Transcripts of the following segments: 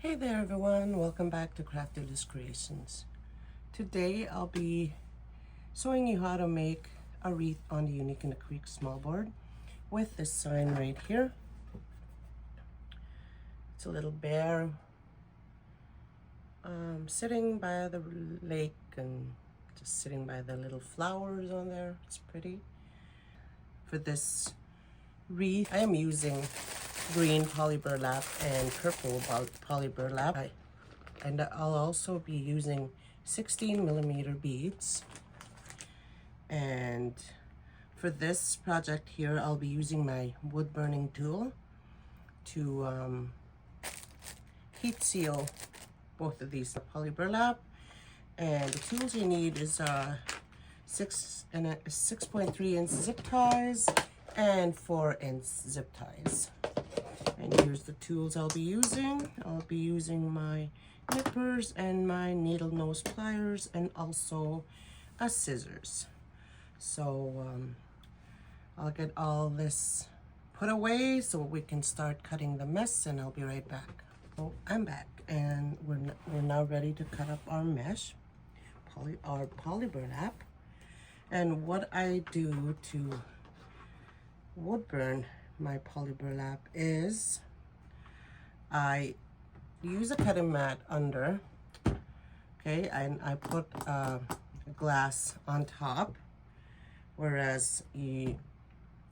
Hey there everyone, welcome back to Crafty Creations. Today I'll be showing you how to make a wreath on the Unique in the Creek small board with this sign right here. It's a little bear sitting by the lake and just sitting by the little flowers on there. It's pretty. For this wreath, I am using green poly burlap and purple poly burlap, and I'll also be using 16mm beads. And for this project here, I'll be using my wood burning tool to heat seal both of these poly burlap. And the tools you need is 6.3 inch zip ties and 4-inch zip ties. And here's the tools I'll be using. I'll be using my nippers and my needle nose pliers and also a scissors. So I'll get all this put away so we can start cutting the mess, and I'll be right back. So I'm back, and we're now ready to cut up our mesh, our poly burlap. And what I do to wood burn my poly burlap is I use a cutting mat under, okay, and I put glass on top, whereas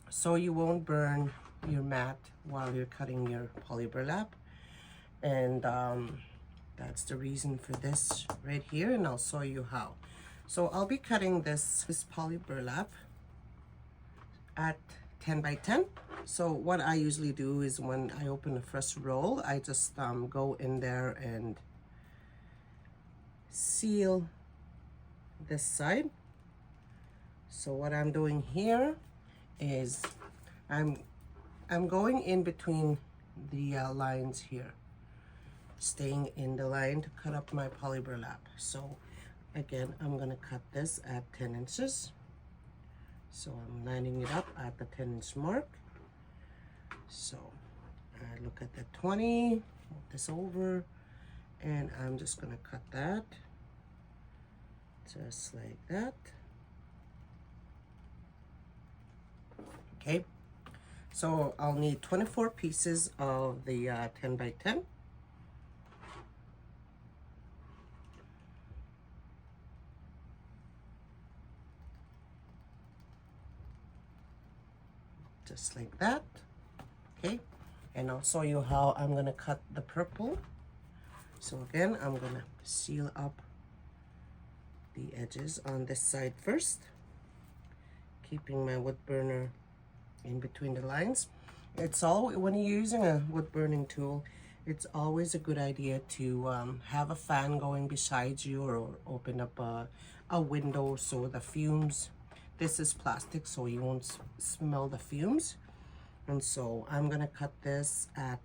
so you won't burn your mat while you're cutting your poly burlap. And that's the reason for this right here, and I'll show you how. So I'll be cutting this poly burlap at 10 by 10. So what I usually do is when I open the first roll, I just go in there and seal this side. So what I'm doing here is I'm going in between the lines here, staying in the line to cut up my poly burlap. So again, I'm gonna cut this at 10 inches. So I'm lining it up at the 10-inch mark. So I look at the 20, move this over, and I'm just gonna cut that just like that. Okay, so I'll need 24 pieces of the 10 by 10. Just like that. Okay, and I'll show you how I'm gonna cut the purple. So again, I'm gonna seal up the edges on this side first, keeping my wood burner in between the lines. It's all, when you're using a wood burning tool, it's always a good idea to have a fan going beside you, or open up a window so the fumes, this is plastic so you won't smell the fumes. And so I'm gonna cut this at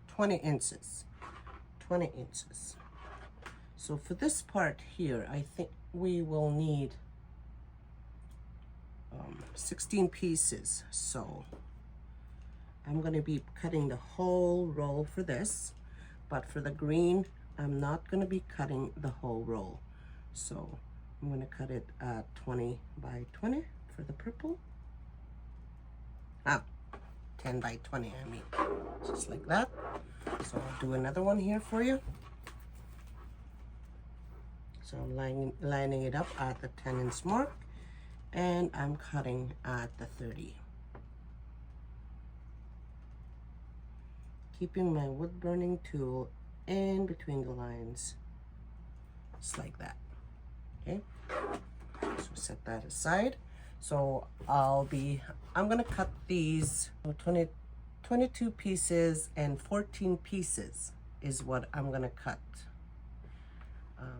20 inches. 20 inches. So for this part here, I think we will need 16 pieces. So I'm gonna be cutting the whole roll for this, but for the green, I'm not gonna be cutting the whole roll. So I'm gonna cut it at 20 by 20 for the purple. 10 by 20, I mean, just like that. So I'll do another one here for you. So I'm lining it up at the 10-inch mark, and I'm cutting at the 30. Keeping my wood burning tool in between the lines, just like that. Okay, so set that aside. So I'm gonna cut these 22 pieces, and 14 pieces is what I'm gonna cut.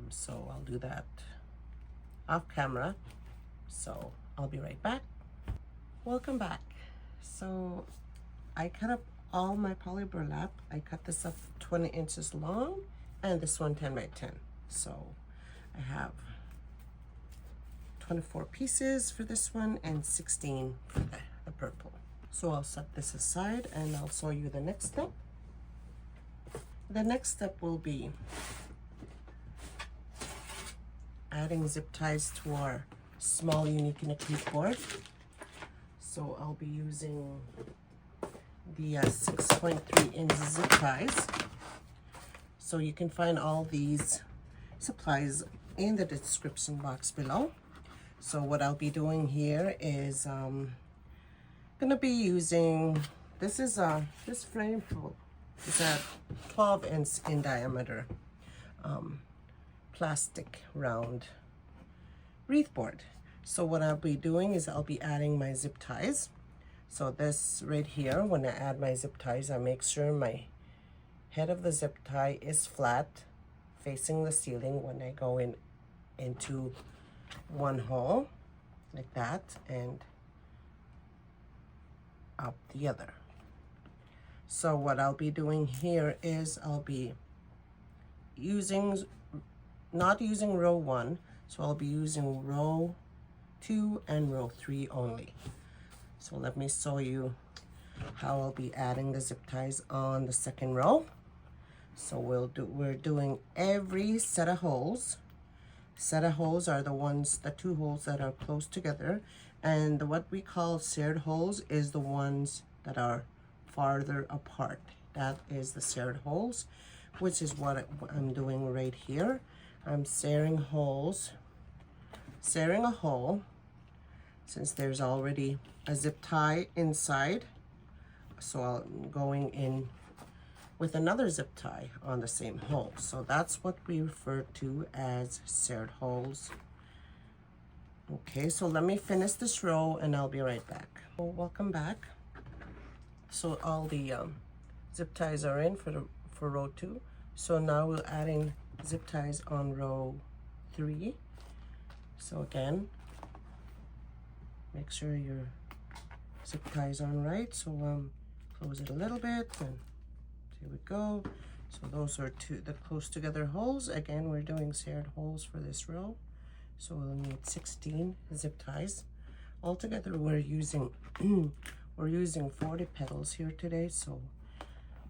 So I'll do that off camera. So I'll be right back. Welcome back. So I cut up all my poly burlap. I cut this up 20 inches long, and this one 10 by 10. So I have 24 pieces for this one and 16 for the purple. So I'll set this aside and I'll show you the next step. The next step will be adding zip ties to our small unique and a cute board. So I'll be using the 6.3 inch zip ties. So you can find all these supplies in the description box below. So what I'll be doing here is gonna be using, this is this frame is a 12 inch in diameter plastic round wreath board. So what I'll be doing is I'll be adding my zip ties. So this right here, when I add my zip ties, I make sure my head of the zip tie is flat facing the ceiling when I go into one hole like that and up the other. So what I'll be doing here is I'll be not using row 1, so I'll be using row 2 and row 3 only. So let me show you how I'll be adding the zip ties on the second row. So we're doing every set of holes. Set of holes are the 2 holes that are close together, and what we call shared holes is the ones that are farther apart. That is the shared holes, which is what I'm doing right here. I'm sharing a hole, since there's already a zip tie inside. So I'm going in with another zip tie on the same hole. So that's what we refer to as shared holes. Okay, so let me finish this row and I'll be right back. Well, welcome back. So all the zip ties are in for row 2. So now we're adding zip ties on row 3. So again, make sure your zip ties on right. So close it a little bit and here we go. So those are the close together holes. Again, we're doing shared holes for this row. So we'll need 16 zip ties. Altogether, we're using 40 petals here today. So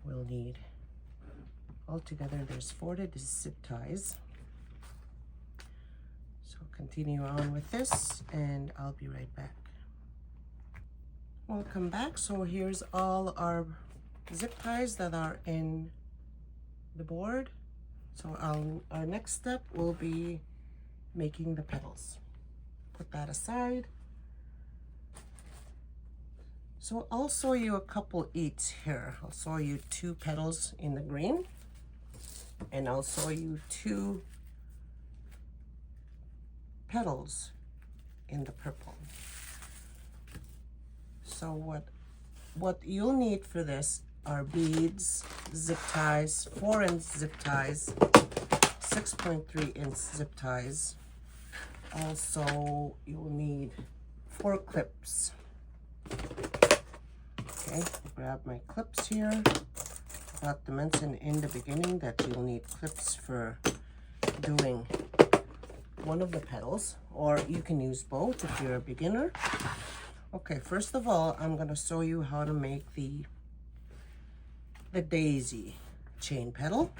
we'll need, altogether, there's 40 zip ties. So continue on with this and I'll be right back. Welcome back. So here's all our zip ties that are in the board. So our next step will be making the petals. Put that aside. So I'll show you a couple each here. I'll show you 2 petals in the green and I'll show you 2 petals in the purple. So what you'll need for this are beads, zip ties, 4 inch zip ties, 6.3 inch zip ties. Also, you'll need 4 clips. Okay, grab my clips here. I forgot to mention in the beginning that you'll need clips for doing one of the petals, or you can use both if you're a beginner. Okay, first of all, I'm going to show you how to make the daisy chain petal,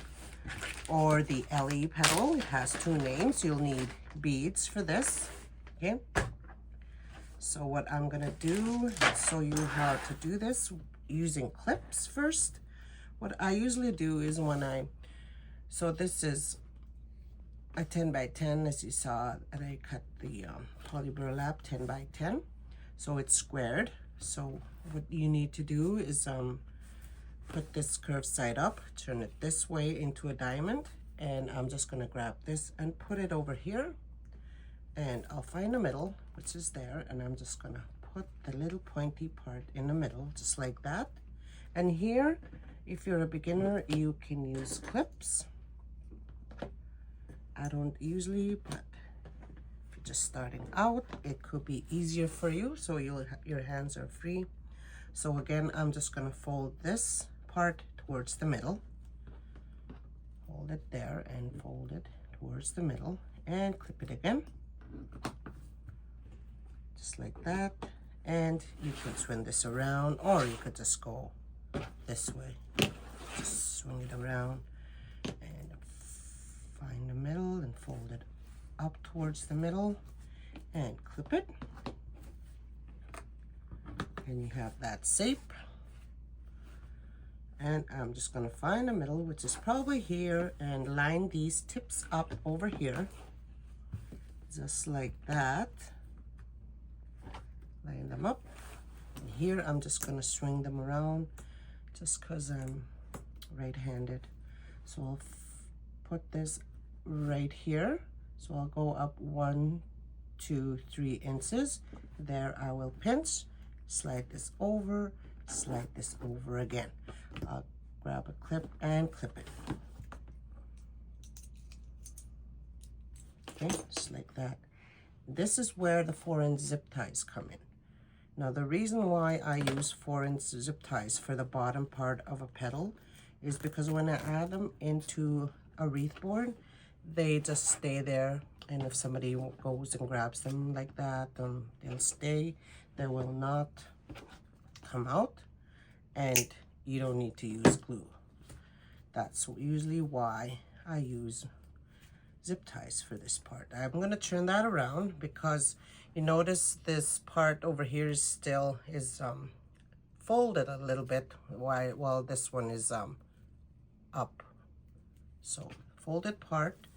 or the LE petal. It has 2 names. You'll need beads for this. Okay, so what I'm gonna do is show you how to do this using clips first. What I usually do is so this is a 10 by 10, as you saw, and I cut the poly burlap 10 by 10, so it's squared. So what you need to do is put this curved side up, turn it this way into a diamond, and I'm just gonna grab this and put it over here, and I'll find the middle, which is there, and I'm just gonna put the little pointy part in the middle, just like that. And here, if you're a beginner, you can use clips. I don't usually, but if you're just starting out, it could be easier for you, so your hands are free. So again, I'm just gonna fold this part towards the middle, hold it there and fold it towards the middle and clip it again, just like that. And you could swing this around, or you could just go this way. Just swing it around and find the middle and fold it up towards the middle and clip it. And you have that shape. And I'm just gonna find the middle, which is probably here, and line these tips up over here. Just like that. Line them up. And here I'm just gonna swing them around just because I'm right-handed. So I'll put this right here. So I'll go up 1, 2, 3 inches. There I will pinch, slide this over, slide this over again. I'll grab a clip and clip it. Okay, just like that. This is where the 4-inch zip ties come in. Now the reason why I use 4-inch zip ties for the bottom part of a petal is because when I add them into a wreath board, they just stay there, and if somebody goes and grabs them like that, they'll stay. They will not come out, and you don't need to use glue. That's usually why I use zip ties for this part. I'm going to turn that around because you notice this part over here is still folded a little bit while this one is up. So folded part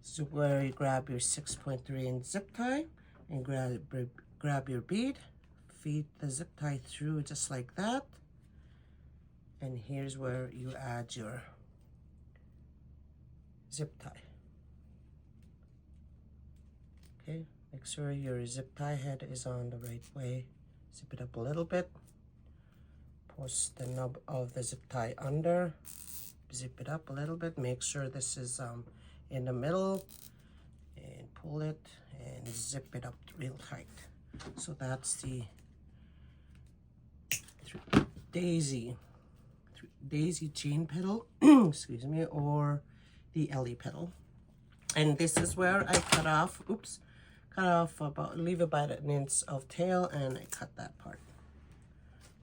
is where you grab your 6.3-inch zip tie and grab your bead, feed the zip tie through just like that, and here's where you add your zip tie. Okay, make sure your zip tie head is on the right way. Zip it up a little bit, push the knob of the zip tie under, zip it up a little bit, make sure this is in the middle, and pull it and zip it up real tight. So that's the daisy chain petal, excuse me, or the Ellie petal. And this is where I cut off, leave about an inch of tail, and I cut that part.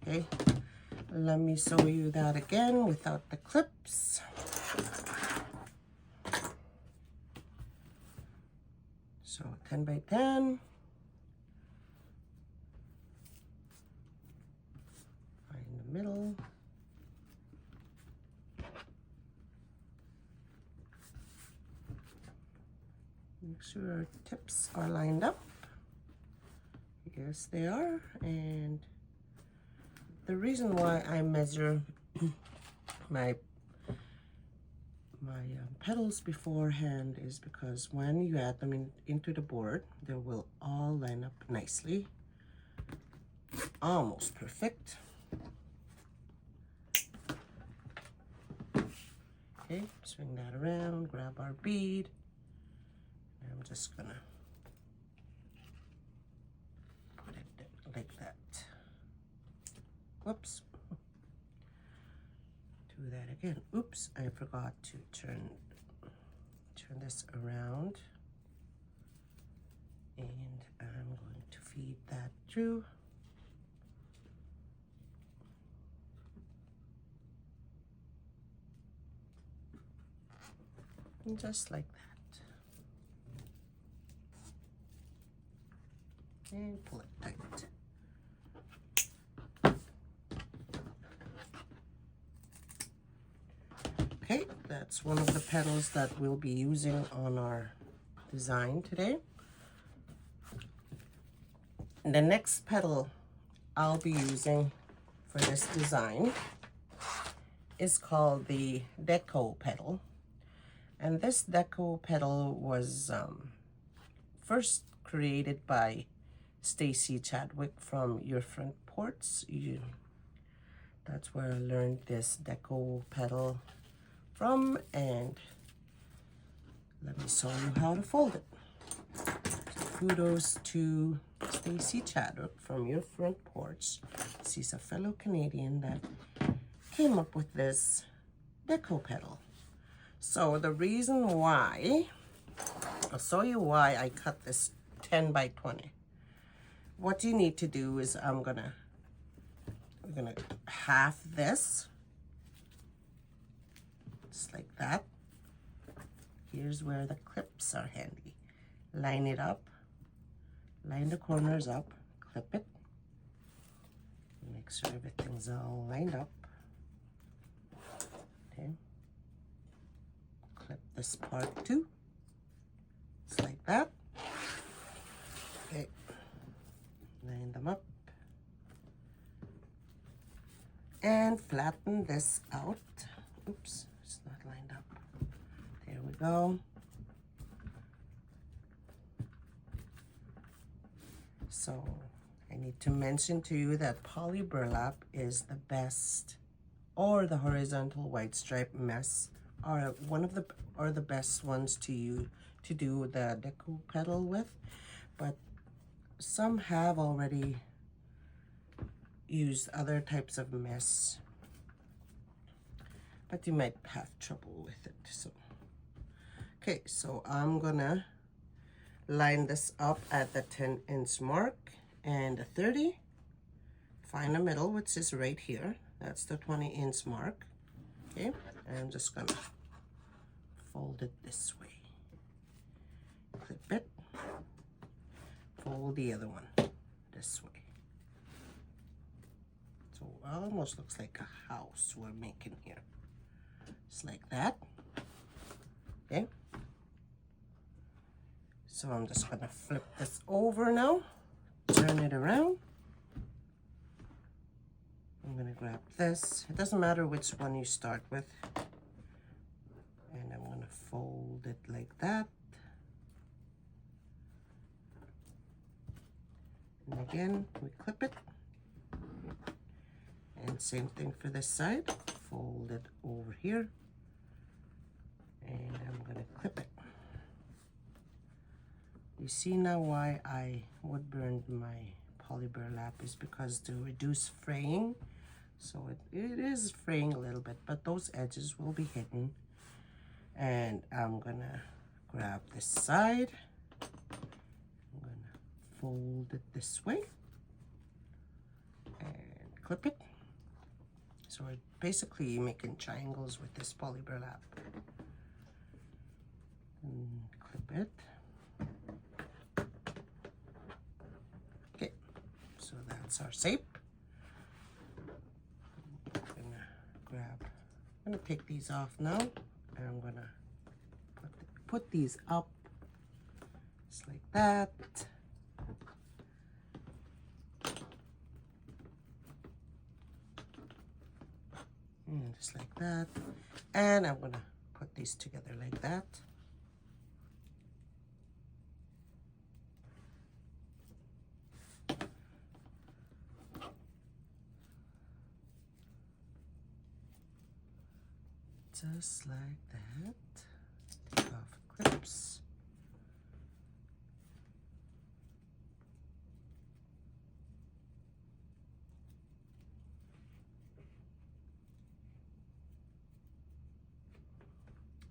Okay, let me show you that again without the clips. So 10 by 10. Find the middle. Make sure our tips are lined up. Yes, they are. And the reason why I measure my petals beforehand is because when you add them into the board, they will all line up nicely. Almost perfect. Okay, swing that around, grab our bead. I'm just gonna put it like that. Whoops. Do that again. Oops, I forgot to turn this around. And I'm going to feed that through. And just like that. And pull it tight. Okay, that's one of the petals that we'll be using on our design today. The next petal I'll be using for this design is called the Deco Petal. And this Deco Petal was first created by Stacy Chadwick from Your Front Porch. That's where I learned this Deco Petal from, and let me show you how to fold it. So kudos to Stacy Chadwick from Your Front Porch. She's a fellow Canadian that came up with this Deco Petal. So the reason why, I'll show you why I cut this 10 by 20. what you need to do is we're gonna half this, just like that. Here's where the clips are handy. Line it up, line the corners up, clip it, make sure everything's all lined up. Okay, clip this part too, just like that. Okay, line them up and flatten this out. Oops, it's not lined up. There we go. So I need to mention to you that poly burlap is the best, or the horizontal white stripe mess are the best ones to do the Deco Petal with, but some have already used other types of mess, but you might have trouble with it. So okay, so I'm gonna line this up at the 10-inch mark and the 30. Find the middle, which is right here. That's the 20-inch mark. Okay, and I'm just gonna fold it this way. Clip it. Fold the other one this way. So it almost looks like a house we're making here. Just like that. Okay. So I'm just gonna flip this over now, turn it around. I'm gonna grab this. It doesn't matter which one you start with. And I'm gonna fold it like that. And again, we clip it. And same thing for this side. Fold it over here. And I'm gonna clip it. You see now why I wood burned my poly burlap is because to reduce fraying. So it is fraying a little bit, but those edges will be hidden. And I'm gonna grab this side. I'm gonna fold it this way and clip it. So we're basically making triangles with this poly burlap. And clip it. Okay, so that's our shape. I'm gonna take these off now, and I'm gonna put these up just like that. And just like that. And I'm gonna put these together like that. Just like that. Take off clips.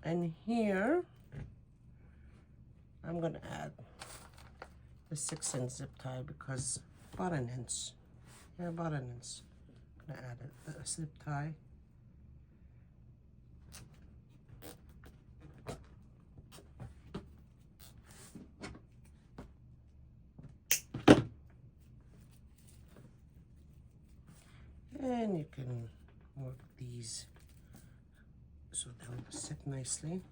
And here, I'm gonna add the 6-inch zip tie because about an inch. Yeah, about an inch. I'm gonna add a zip tie. And you can work these so they'll sit nicely.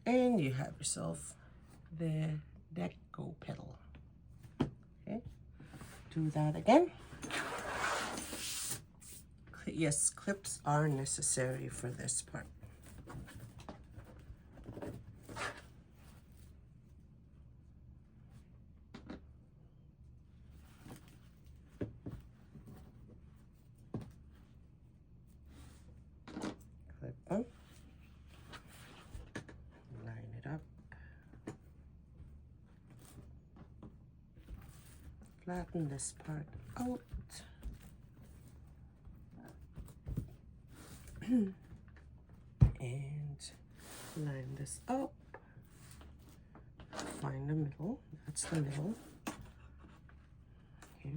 And you have yourself the Deco Petal. Okay, do that again. Yes, clips are necessary for this part. Clip them. Line it up. Flatten this part out. And line this up. Find the middle. That's the middle. Okay.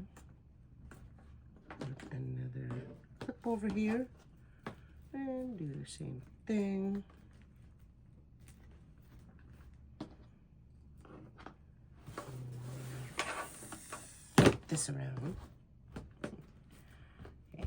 Put another clip over here and do the same thing. Flip this around. Okay.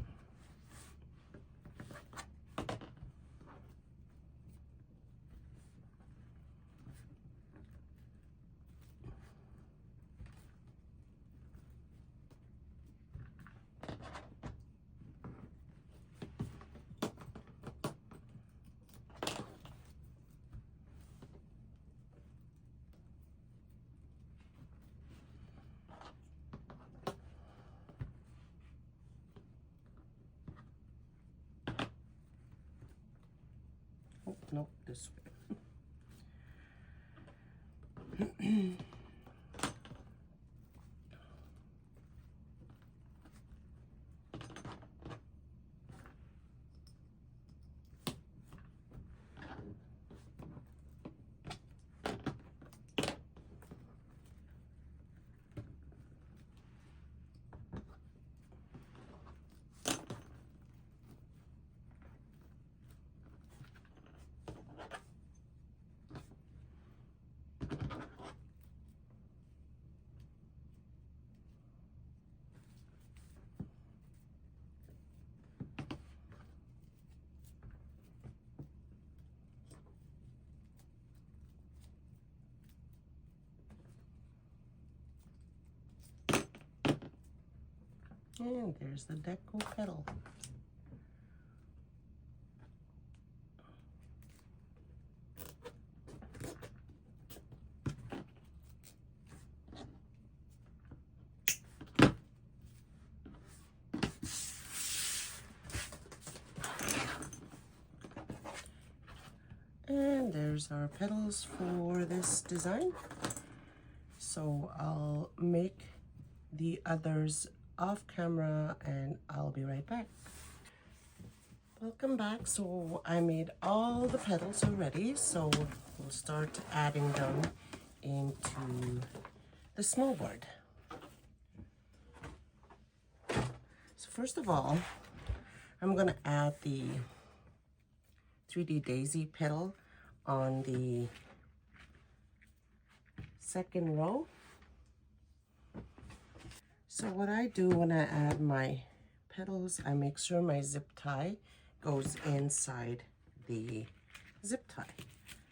Oh, no, this way. And there's the Deco Petal. And there's our petals for this design. So I'll make the others off camera and I'll be right back. Welcome back. So I made all the petals already, so we'll start adding them into the small board. So first of all, I'm gonna add the 3D daisy petal on the second row. So what I do when I add my petals, I make sure my zip tie goes inside the zip tie.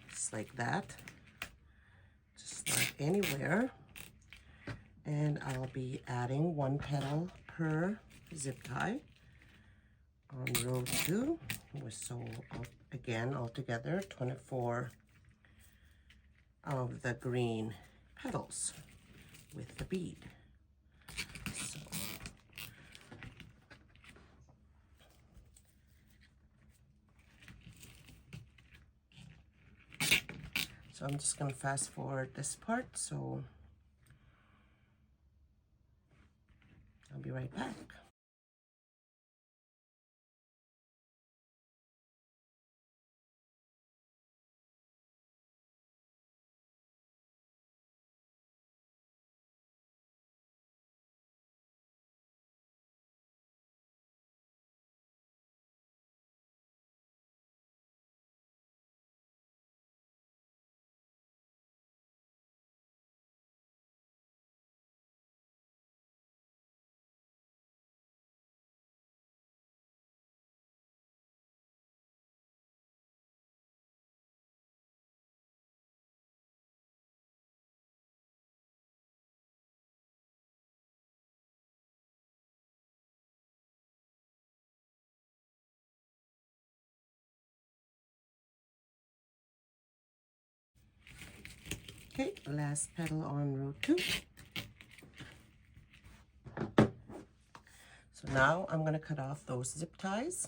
Just like that. Just not anywhere. And I'll be adding one petal per zip tie on row 2. So again, altogether 24 of the green petals with the bead. So I'm just going to fast forward this part, so I'll be right back. Okay, last petal on row 2. So now I'm going to cut off those zip ties.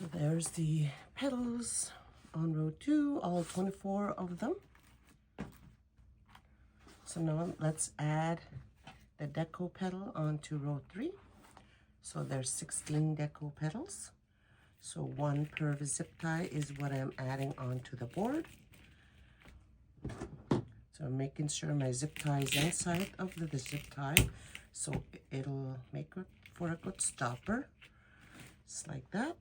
So there's the petals on row 2, all 24 of them. So now let's add the Deco Petal onto row 3. So there's 16 Deco Petals. So 1 per zip tie is what I'm adding onto the board. So I'm making sure my zip tie is inside of the zip tie, so it'll make it for a good stopper. Just like that.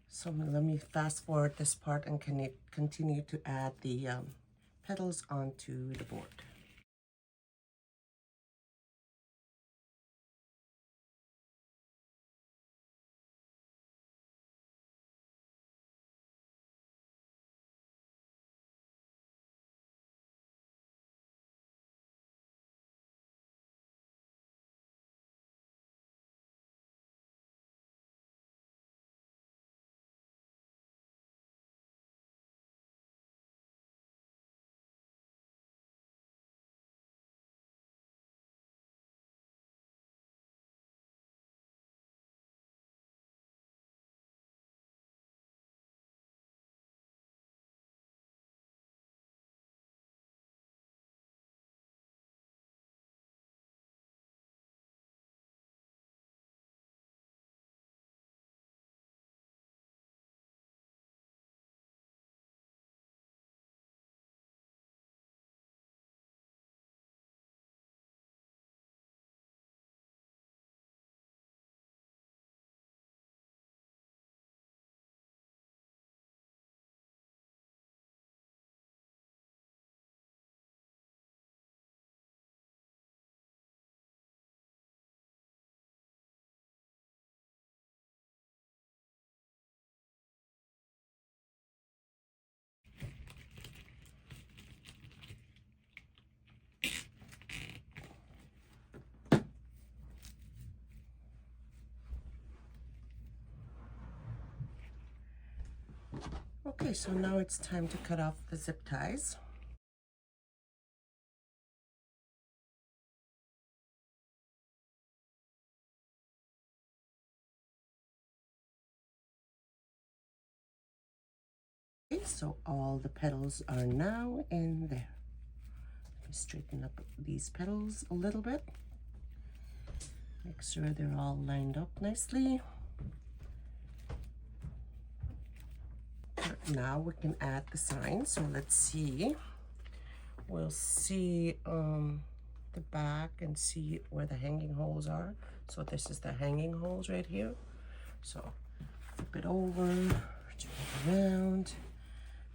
So let me fast forward this part and continue to add the petals onto the board. Okay, so now it's time to cut off the zip ties. Okay, so all the petals are now in there. Let me straighten up these petals a little bit. Make sure they're all lined up nicely. Now we can add the sign. So let's see. We'll see the back and see where the hanging holes are. So this is the hanging holes right here. So flip it over, turn it around,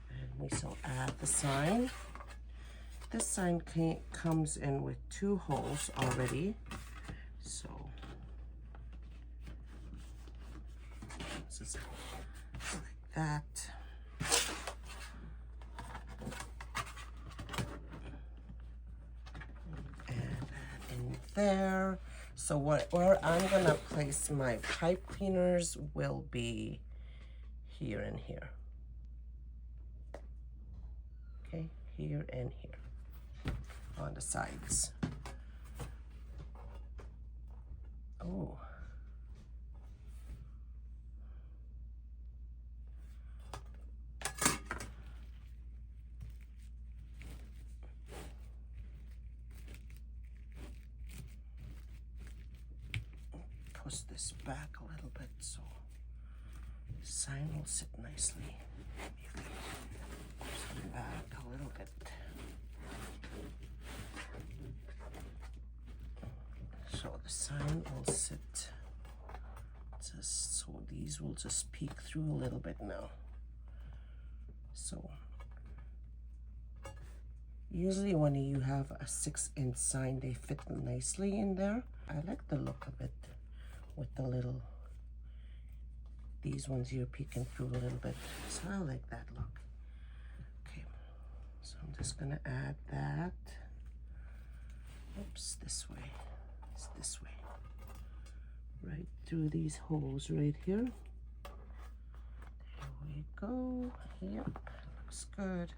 and we shall add the sign. This sign comes in with 2 holes already. So this is like that. There. So where I'm gonna place my pipe cleaners will be here and here. Okay, here and here on the sides. Oh. Push this back a little bit so the sign will sit nicely. Push it back a little bit. So the sign will sit just so these will just peek through a little bit now. So usually when you have a 6-inch sign, they fit nicely in there. I like the look of it with the little, these ones here peeking through a little bit. So I like that look. Okay, so I'm just gonna add that. Oops, this way. It's this way. Right through these holes right here. There we go. Yep, looks good.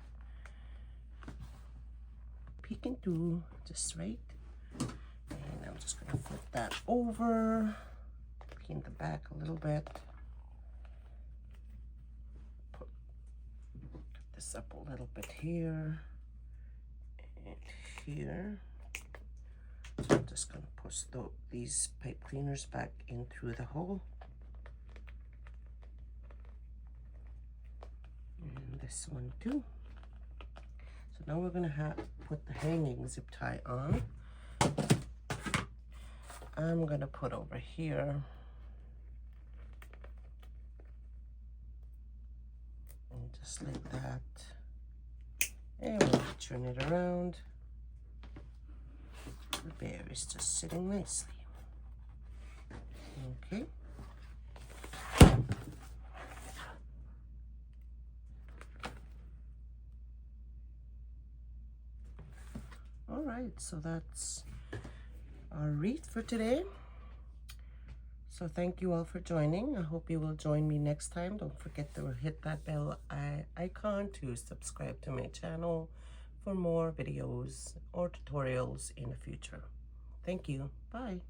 peeking through just right. And I'm just gonna flip that over, pin the back a little bit. Put this up a little bit here and here. So I'm just gonna push these pipe cleaners back in through the hole. And this one too. So now we're gonna put the hanging zip tie on. I'm gonna put over here and just like that, and we'll turn it around. The bear is just sitting nicely. Okay. All right, so that's our wreath for today. So thank you all for joining. I hope you will join me next time. Don't forget to hit that bell icon to subscribe to my channel for more videos or tutorials in the future. Thank you. Bye.